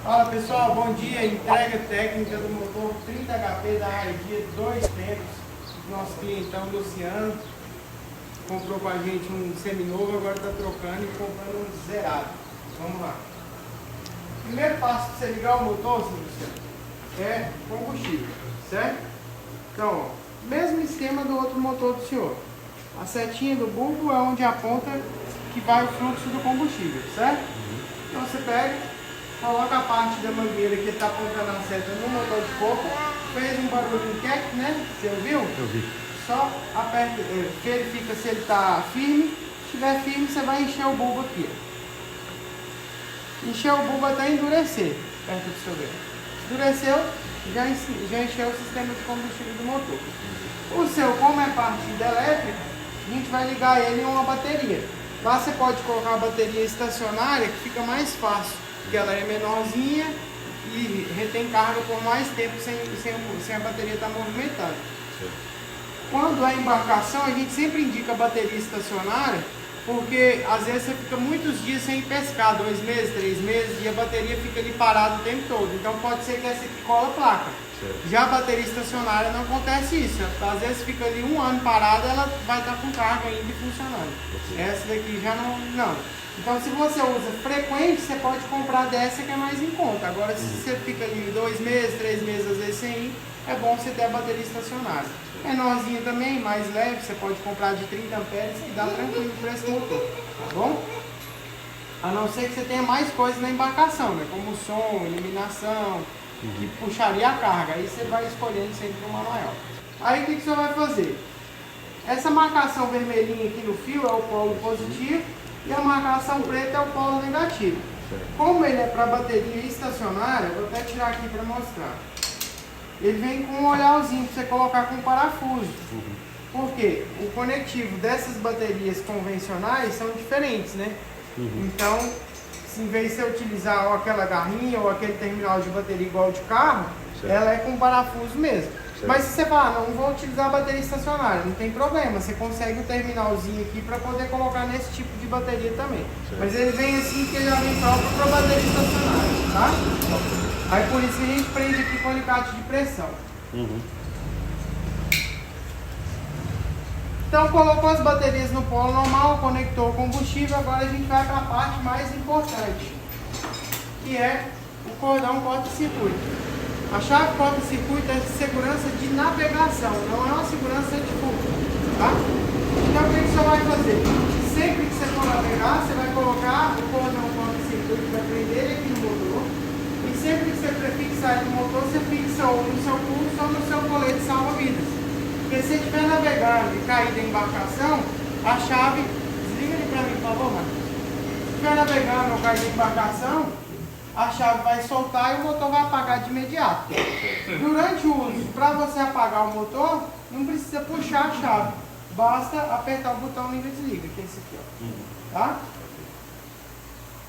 Fala pessoal, bom dia. Entrega técnica do motor 30 HP da Raidia, 2 tempos. Nosso clientão Luciano comprou com a gente um seminovo, agora está trocando e comprando um zerado. Vamos lá. Primeiro passo para você ligar o motor, Luciano, é combustível, certo? Então, ó, mesmo esquema do outro motor do senhor. A setinha do bulbo é onde aponta que vai o fluxo do combustível, certo? Então você pega, coloca a parte da mangueira que está apontando a seta no motor de coco, fez um barulho quieto, né? Você ouviu? Eu vi. Só aperta, verifica se ele está firme. Se estiver firme, você vai encher o bulbo aqui. Ó. Encher o bulbo até endurecer, perto do seu dedo. Endureceu, já encheu o sistema de combustível do motor. O seu, como é partida elétrica, a gente vai ligar ele em uma bateria. Lá você pode colocar a bateria estacionária, que fica mais fácil, porque ela é menorzinha e retém carga por mais tempo sem a bateria estar movimentada. Quando é embarcação, a gente sempre indica a bateria estacionária, porque às vezes você fica muitos dias sem pescar, 2 meses, 3 meses, e a bateria fica ali parada o tempo todo. Então pode ser que essa aqui cola a placa. Já a bateria estacionária não acontece isso. Às vezes fica ali 1 ano parada, ela vai estar com carga ainda e funcionando. Essa daqui já não. Então se você usa frequente, você pode comprar dessa que é mais em conta. Agora se você fica ali 2 meses, 3 meses às vezes sem ir, é bom você ter a bateria estacionária. Menorzinha também, mais leve, você pode comprar de 30 amperes e dá tranquilo para esse motor, tá bom? A não ser que você tenha mais coisas na embarcação, né? Como som, iluminação, que puxaria a carga. Aí você vai escolhendo sempre uma maior. Aí o que você vai fazer? Essa marcação vermelhinha aqui no fio é o polo positivo e a marcação preta é o polo negativo. Como ele é para bateria estacionária, eu vou até tirar aqui para mostrar. Ele vem com um olhãozinho para você colocar com parafuso. Porque o conectivo dessas baterias convencionais são diferentes, né? Então, se em vez de você utilizar ou aquela garrinha ou aquele terminal de bateria igual de carro, ela é com parafuso mesmo. Mas se você falar, não vou utilizar a bateria estacionária, não tem problema, você consegue um terminalzinho aqui para poder colocar nesse tipo de bateria também. Mas ele vem assim que ele já vem próprio para bateria estacionária, tá? Aí por isso que a gente prende aqui com alicate de pressão. Então colocou as baterias no polo normal, conectou o combustível, agora a gente vai para a parte mais importante, que é o cordão corta-circuito. A chave corta-circuito é de segurança de navegação, não é uma segurança de fuga, tá? Então o que você vai fazer? Sempre que você for navegar, você vai colocar o cordão corta-circuito, vai prender ele aqui no motor, e sempre que você prefixar ele no motor, você fixa ou no seu pulso ou no seu colete salva-vidas. Porque se você estiver navegando e cair da embarcação, a chave, desliga ele para mim, por favor, mano. Se estiver navegando ou cair da embarcação, a chave vai soltar e o motor vai apagar de imediato. Durante o uso, para você apagar o motor, não precisa puxar a chave. Basta apertar o botão liga e desliga, que é esse aqui, ó. Tá?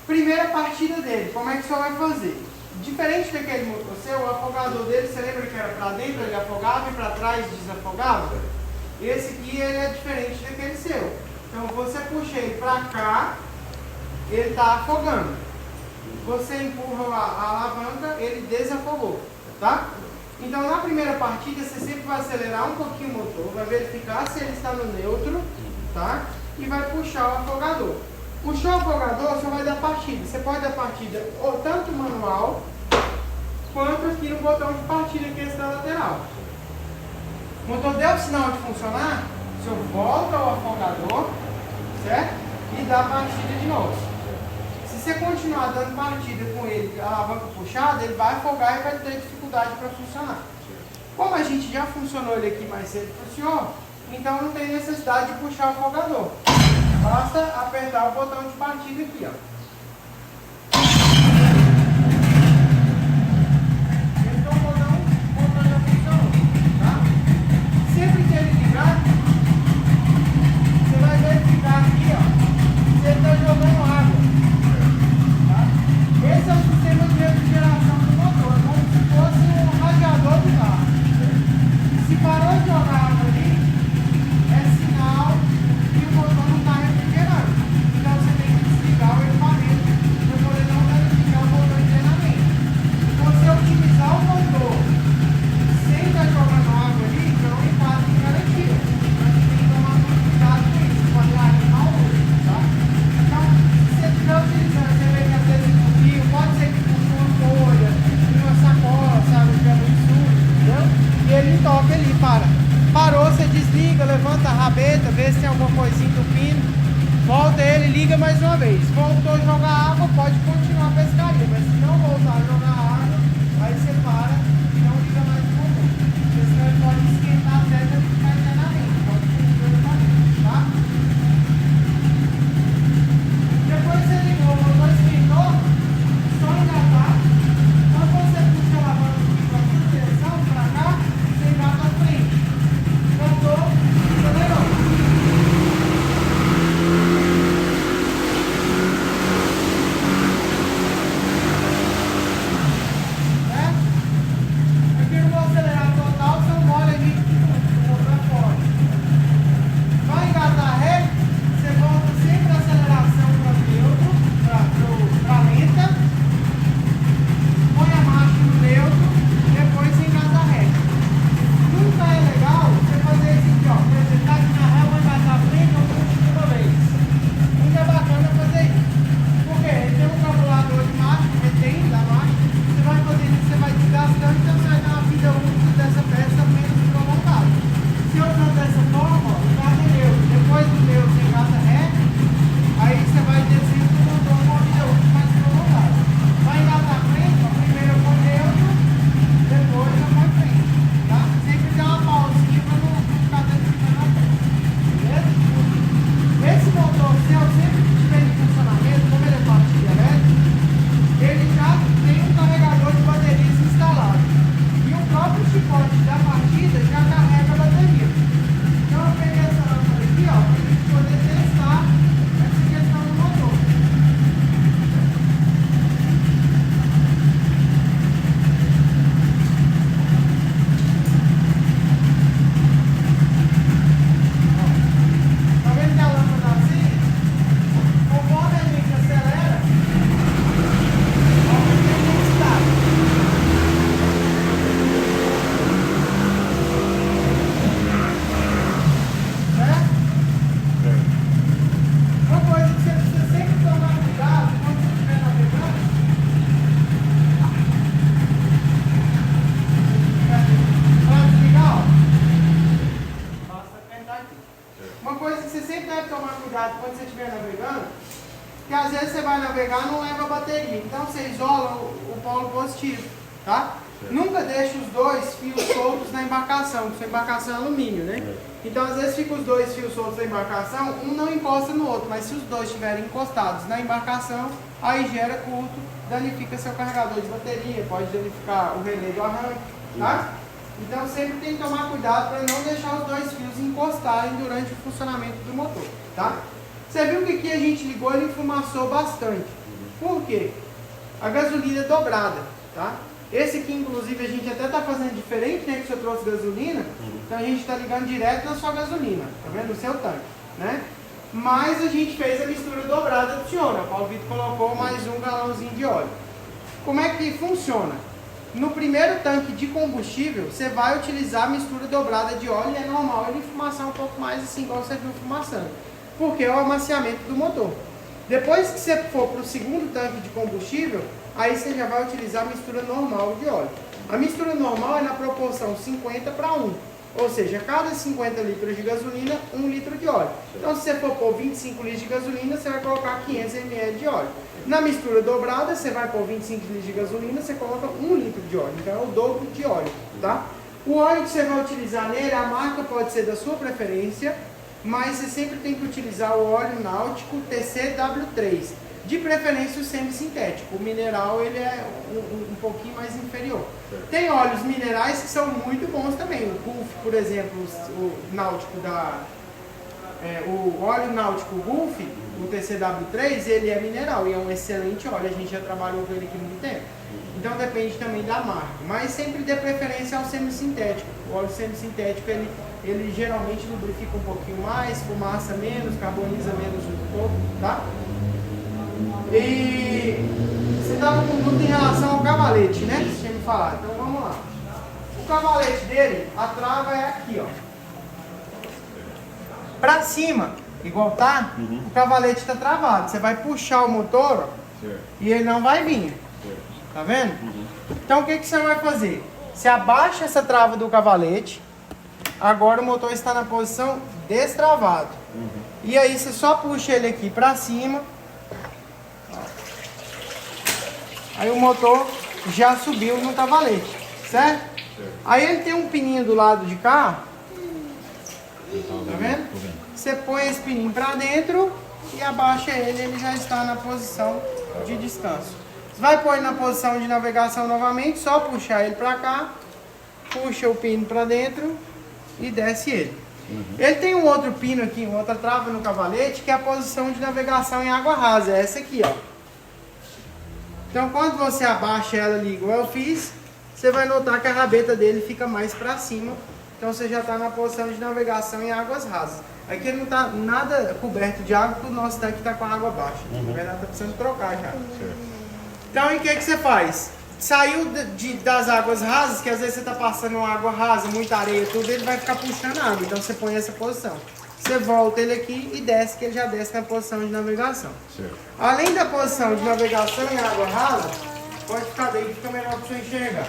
Primeira partida dele, como é que você vai fazer? Diferente daquele motor seu, o afogador dele, você lembra que era para dentro, ele afogava e para trás desafogava? Esse aqui ele é diferente daquele seu. Então você puxa ele para cá, ele está afogando. Você empurra a alavanca, ele desafogou, tá? Então na primeira partida você sempre vai acelerar um pouquinho o motor, vai verificar se ele está no neutro, tá? E vai puxar o afogador. Puxou o afogador, você vai dar partida. Você pode dar partida ou tanto manual, quanto aqui no botão de partida, que é esse da lateral. O motor deu o sinal de funcionar, o senhor volta ao afogador, certo? E dá partida de novo. Se você continuar dando partida com ele, a alavanca puxada, ele vai afogar e vai ter dificuldade para funcionar. Como a gente já funcionou ele aqui mais cedo para o senhor, então não tem necessidade de puxar o afogador. Basta apertar o botão de partida aqui, ó. Então o botão já funcionou, tá? Sempre que ele ligar, você vai verificar aqui, ó, se ele está jogando água. Esse é o sistema de refrigeração do motor, como se fosse um radiador do carro. Se parou de jogar água ali, é sinal que o motor não está refrigerando. Então você tem que desligar ou ele parar. liga, levanta a rabeta, vê se tem alguma coisinha entupindo, volta ele, liga mais uma vez. Voltou a jogar água, pode continuar a pescaria, mas se não voltar a jogar água, aí você para e não liga mais o motor. Porque senão ele pode esquentar até ele ficar internamente, pode funcionar, tá? Depois você ligou, o motor esquentou, só engatar. Quando você puxa a alavanca com a direção para cá, você engata a frente. Voltou, acelerou. Aqui no acelerar total, você não olha ali o motor é forte. Vai engatar ré, você volta sempre a aceleração para neutro, para lenta, põe a marcha no neutro, depois você engata ré. Nunca é legal você fazer isso aqui, ó. Por exemplo, tá aqui na ré, vai engatar a frente, eu puxo de uma vez. Nunca é bacana fazer isso. Porque ele tem um calculador de marcha, que retém da marcha, você vai fazer isso, você vai desgastando, então você vai dar uma vida útil dessa peça menos prolongada. Se eu usar dessa forma, ó, engata neutro, depois do neutro você engata ré, aí você vai descendo o motor com uma vida útil mais prolongada. Vai engatar a frente, ó, primeiro eu vou neutro, depois eu vou frente, tá? Sempre dá uma pausinha para não ficar danificando a peça, beleza? Esse motor seu, sempre que estiver em funcionamento, como ele é partida elétrica, ele já tem um carregador de baterias instalado. E o próprio chicote da partida já carrega a bateria. Então eu peguei essa lâmpada aqui, ó, para a gente poder testar essa questão do motor. Tá vendo que a lâmpada assim? Conforme a gente acelera, aumenta a intensidade. Certo? Uma coisa que você precisa sempre tomar cuidado quando você estiver navegando. Pode desligar, ó. Basta apertar aqui. Uma coisa que você sempre deve tomar cuidado quando você estiver navegando, que às vezes você vai navegar e não leva bateria. Então você isola o polo positivo, tá? Nunca deixe os dois fios soltos na embarcação, porque sua embarcação é alumínio, né? Então às vezes fica os dois fios soltos na embarcação, um não encosta no outro, mas se os dois estiverem encostados na embarcação, aí gera curto, danifica seu carregador de bateria, pode danificar o relé do arranque, tá? Então sempre tem que tomar cuidado para não deixar os dois fios encostarem durante o funcionamento do motor, tá? Você viu que aqui a gente ligou e ele enfumaçou bastante. Por quê? A gasolina é dobrada, tá? Esse aqui, inclusive, a gente até está fazendo diferente, né? Que você trouxe gasolina, então a gente está ligando direto na sua gasolina, tá vendo? No seu tanque, né? Mas a gente fez a mistura dobrada do senhor, o Paulo Vitor colocou mais um galãozinho de óleo. Como é que funciona? No primeiro tanque de combustível, você vai utilizar a mistura dobrada de óleo e é normal ele fumaçar um pouco mais assim, igual você viu fumaçando, porque é o amaciamento do motor. Depois que você for para o segundo tanque de combustível, aí você já vai utilizar a mistura normal de óleo. A mistura normal é na proporção 50 para 1, ou seja, cada 50 litros de gasolina, 1 litro de óleo. Então se você for pôr 25 litros de gasolina, você vai colocar 500 ml de óleo. Na mistura dobrada, você vai pôr 25 litros de gasolina, você coloca 1 litro de óleo, então é o dobro de óleo, tá? O óleo que você vai utilizar nele, a marca pode ser da sua preferência, mas você sempre tem que utilizar o óleo náutico TCW3, de preferência o semi-sintético. O mineral ele é um pouquinho mais inferior. Tem óleos minerais que são muito bons também. O Gulf, por exemplo, o náutico o óleo náutico Gulf, o TCW3, ele é mineral e é um excelente óleo. A gente já trabalhou com ele aqui há muito tempo. Então depende também da marca, mas sempre dê preferência ao semi-sintético. O óleo semi-sintético ele geralmente lubrifica um pouquinho mais, fumaça menos, carboniza menos um pouco, tá? E você estava com dúvida em relação ao cavalete, né? Você tinha me falado. Então vamos lá. O cavalete dele, a trava é aqui, ó. Pra cima, igual tá, o cavalete está travado. Você vai puxar o motor, ó, e ele não vai vir. Tá vendo? Então o que você vai fazer? Você abaixa essa trava do cavalete, agora o motor está na posição destravado. E aí você só puxa ele aqui para cima. Aí o motor já subiu no cavalete, certo? Aí ele tem um pininho do lado de cá. Tá vendo? Você põe esse pininho para dentro e abaixa ele já está na posição de descanso. Você vai pôr ele na posição de navegação novamente, só puxar ele para cá, puxa o pino para dentro e desce ele. Ele tem um outro pino aqui, uma outra trava no cavalete, que é a posição de navegação em água rasa, é essa aqui, ó. Então quando você abaixa ela ali, igual eu fiz, você vai notar que a rabeta dele fica mais para cima. Então você já está na posição de navegação em águas rasas. Aqui ele não está nada coberto de água, porque o nosso tanque está com a água baixa. Na verdade está precisando trocar já. Então e o que você faz? Saiu das águas rasas, que às vezes você está passando uma água rasa, muita areia, tudo, ele vai ficar puxando água. Então você põe essa posição. Você volta ele aqui e desce, que ele já desce na posição de navegação. Além da posição de navegação em água rasa, pode ficar daí que fica melhor para você enxergar.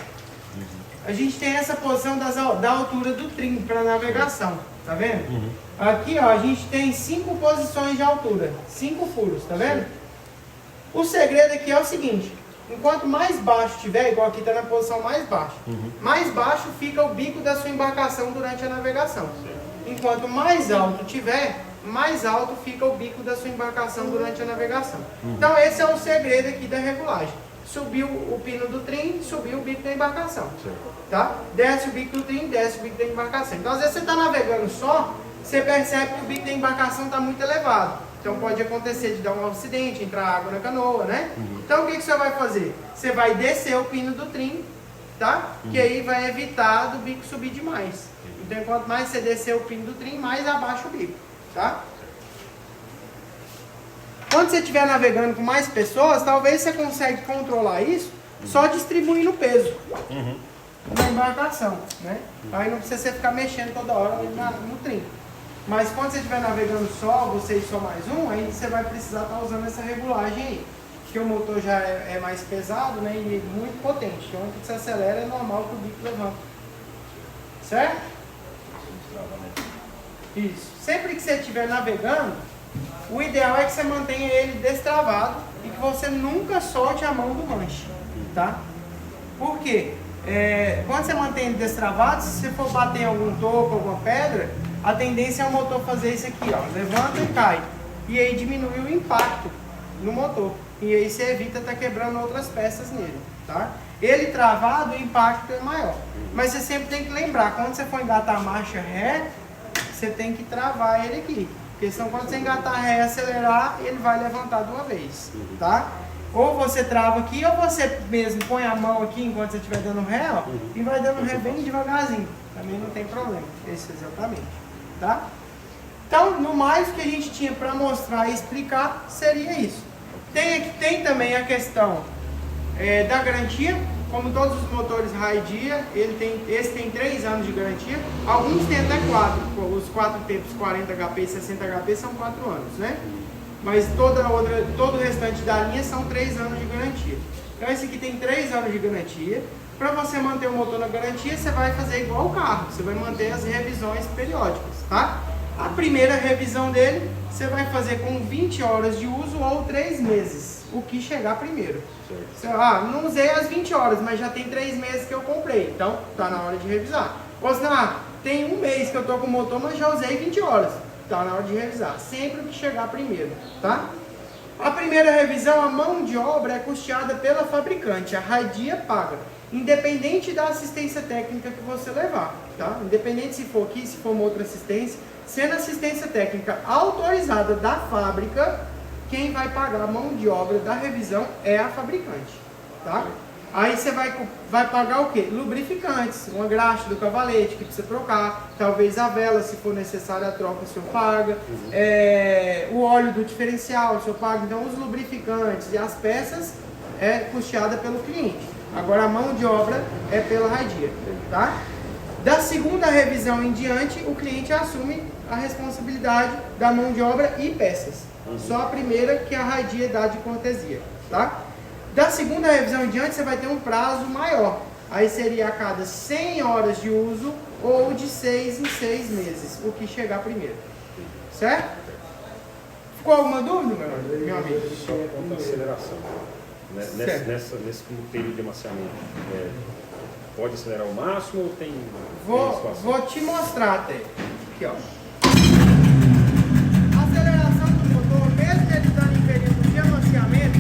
A gente tem essa posição da altura do trim para navegação, tá vendo? Aqui ó, a gente tem 5 posições de altura, 5 furos, tá vendo? O segredo aqui é o seguinte, enquanto mais baixo tiver, igual aqui está na posição mais baixa, mais baixo fica o bico da sua embarcação durante a navegação. Enquanto mais alto tiver, mais alto fica o bico da sua embarcação durante a navegação. Então esse é o segredo aqui da regulagem. Subiu o pino do trim, subiu o bico da embarcação. Tá? Desce o bico do trim, desce o bico da embarcação. Então às vezes você está navegando só, você percebe que o bico da embarcação está muito elevado. Então pode acontecer de dar um acidente, entrar água na canoa, né? Então o que você vai fazer? Você vai descer o pino do trim, tá? Que aí vai evitar do bico subir demais. Então quanto mais você descer o pino do trim, mais abaixa o bico, tá? Quando você estiver navegando com mais pessoas, talvez você consiga controlar isso só distribuindo o peso na embarcação, né? Aí não precisa você ficar mexendo toda hora no trim. Mas quando você estiver navegando só, você e só mais um, aí você vai precisar estar usando essa regulagem aí. Porque o motor já é mais pesado, né? E muito potente. Então, quando você acelera, é normal que o bico levanta. Certo? Isso. Sempre que você estiver navegando, o ideal é que você mantenha ele destravado e que você nunca solte a mão do manche, tá? Por quê? Quando você mantém ele destravado, se você for bater em algum toco, alguma pedra, a tendência é o motor fazer isso aqui, ó, levanta e cai. E aí diminui o impacto no motor. E aí você evita estar quebrando outras peças nele, tá? Ele travado, o impacto é maior. Mas você sempre tem que lembrar, quando você for engatar a marcha ré, você tem que travar ele aqui. Porque senão quando você engatar ré e acelerar, ele vai levantar de uma vez, tá? Ou você trava aqui, ou você mesmo põe a mão aqui enquanto você estiver dando ré, ó, e vai dando ré bem devagarzinho. Também não tem problema, esse exatamente, tá? Então, no mais, o que a gente tinha para mostrar e explicar seria isso. Tem também a questão da garantia. Como todos os motores Raidia, esse tem 3 anos de garantia. Alguns têm até 4. Os 4 tempos 40 HP e 60 HP são 4 anos, né? Mas todo o restante da linha são 3 anos de garantia. Então esse aqui tem 3 anos de garantia. Para você manter o motor na garantia, você vai fazer igual o carro. Você vai manter as revisões periódicas, tá? A primeira revisão dele, você vai fazer com 20 horas de uso ou 3 meses. O que chegar primeiro. Não usei as 20 horas, mas já tem 3 meses que eu comprei. Então, tá na hora de revisar. Ou senão, tem 1 mês que eu tô com o motor, mas já usei 20 horas. Tá na hora de revisar. Sempre o que chegar primeiro, tá? A primeira revisão, a mão de obra é custeada pela fabricante. A Raidia paga. Independente da assistência técnica que você levar, tá? Independente se for aqui, se for uma outra assistência. Sendo assistência técnica autorizada da fábrica, quem vai pagar a mão de obra da revisão é a fabricante, tá? Aí você vai pagar o quê? Lubrificantes, uma graxa do cavalete que precisa trocar, talvez a vela, se for necessária a troca, o senhor paga, o óleo do diferencial, o senhor paga. Então os lubrificantes e as peças é custeada pelo cliente. Agora a mão de obra é pela Raidia, tá? Da segunda revisão em diante, o cliente assume a responsabilidade da mão de obra e peças. Só a primeira que a Raidia dá de cortesia, tá? Da segunda revisão em diante, você vai ter um prazo maior. Aí seria a cada 100 horas de uso ou de 6 em 6 meses, o que chegar primeiro. Certo? Ficou alguma dúvida, meu amigo? Só quanto à aceleração. Nesse período de amaciamento, pode acelerar o máximo ou tem Vou te mostrar até. Aqui, ó. A aceleração do motor, mesmo ele estando em período de amaciamento,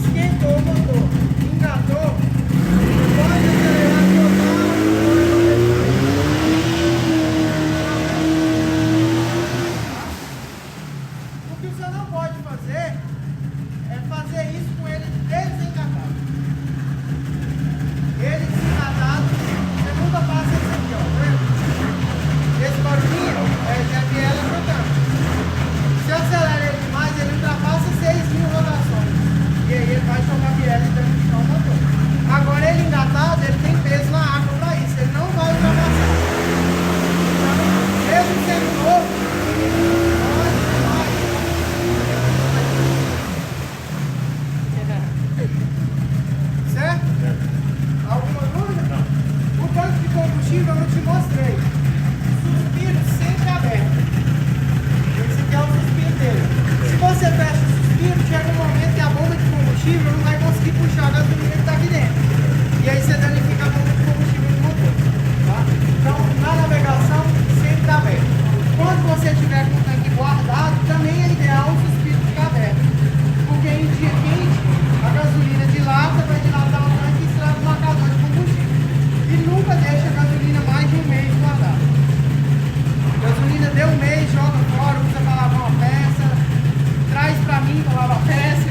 esquentou o motor, engatou, pode acelerar total. O que você não pode fazer é fazer isso com ele desengatado. Ele desengatado, você nunca passa isso aqui, ó. Tá vendo? Esse barulhinho é a biela rodando. Se eu acelerar ele demais, ele ultrapassa 6.000 rotações. E aí ele vai jogar a biela e danificar o motor. Agora ele engatado, ele tem peso na água para isso. Ele não vai ultrapassar. Então, mesmo sendo novo, certo? Alguma dúvida? Não. O tanque de combustível eu não te mostrei. Suspiro sempre aberto. Esse aqui é o suspiro dele. Se você fecha o suspiro, chega um momento que a bomba de combustível não vai conseguir puxar a gasolina que está aqui dentro. E aí você danifica a bomba de combustível do motor. Tá? Então, na navegação, sempre está aberto. Quando você tiver com o tanque guardado, também é ideal o suspiro ficar aberto. Porque em dia quente, a gasolina dilata, vai dilatar o tanque e estraga o marcador de combustível. E nunca deixa a gasolina mais de um mês guardada. Gasolina deu um mês, joga fora, usa para lavar uma peça, traz para mim para lavar a peça,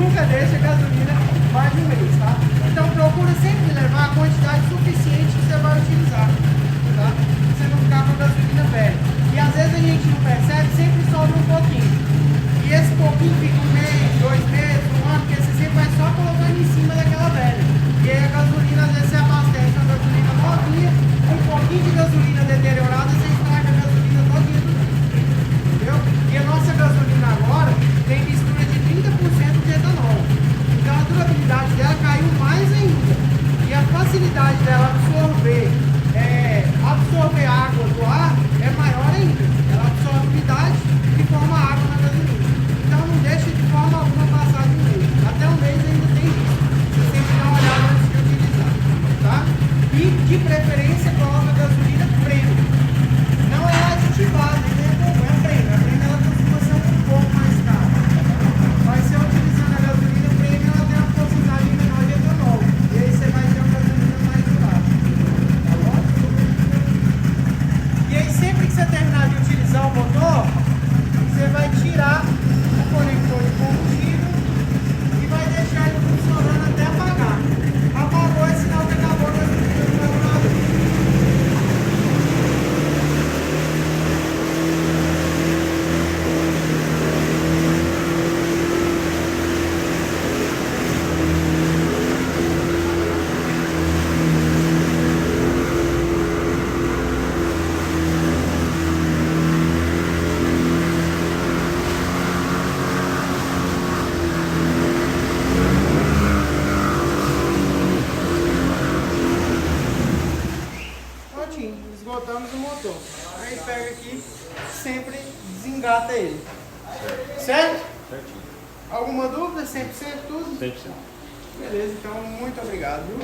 nunca deixa a gasolina mais de um mês, tá? Então procura sempre levar a quantidade suficiente que você vai utilizar, tá? Pra você não ficar com a gasolina velha. E às vezes a gente não percebe, sempre sobra um pouquinho. E esse pouquinho fica um mês, 2 meses, um ano, porque você sempre vai só colocando em cima daquela velha. E aí a gasolina, às vezes você abastece uma gasolina novinha, um pouquinho de gasolina deteriorada, você estraga a gasolina todinha do tanque. Entendeu? E a nossa gasolina agora tem mistura de 30% de etanol. Então a durabilidade dela caiu mais ainda. E a facilidade dela absorver água do ar é maior ainda. Ela absorve umidade e forma água na gasolina. Então não deixa de forma alguma passar de um mês. Até um mês ainda tem isso. Você sempre dá uma olhada antes de utilizar. Tá? E de preferência coloca gasolina premium. Não é aditivada, né? É premium. A premium ela costuma ser um pouco mais cara. Mas se utilizando a gasolina premium, ela tem uma porcentagem menor de etanol. E aí você vai ter uma gasolina mais durável. Tá bom? E aí sempre que você terminar de utilizar o motor, você vai tirar o conector de combustível e vai deixar ele funcionando até apagar. Apagou, é sinal que acabou a gasolina do carburador. Prontinho, esgotamos o motor. Aí pega aqui, sempre desengata ele. Certo? certinho. Alguma dúvida? 100% tudo? 100%. Beleza, então muito obrigado, viu?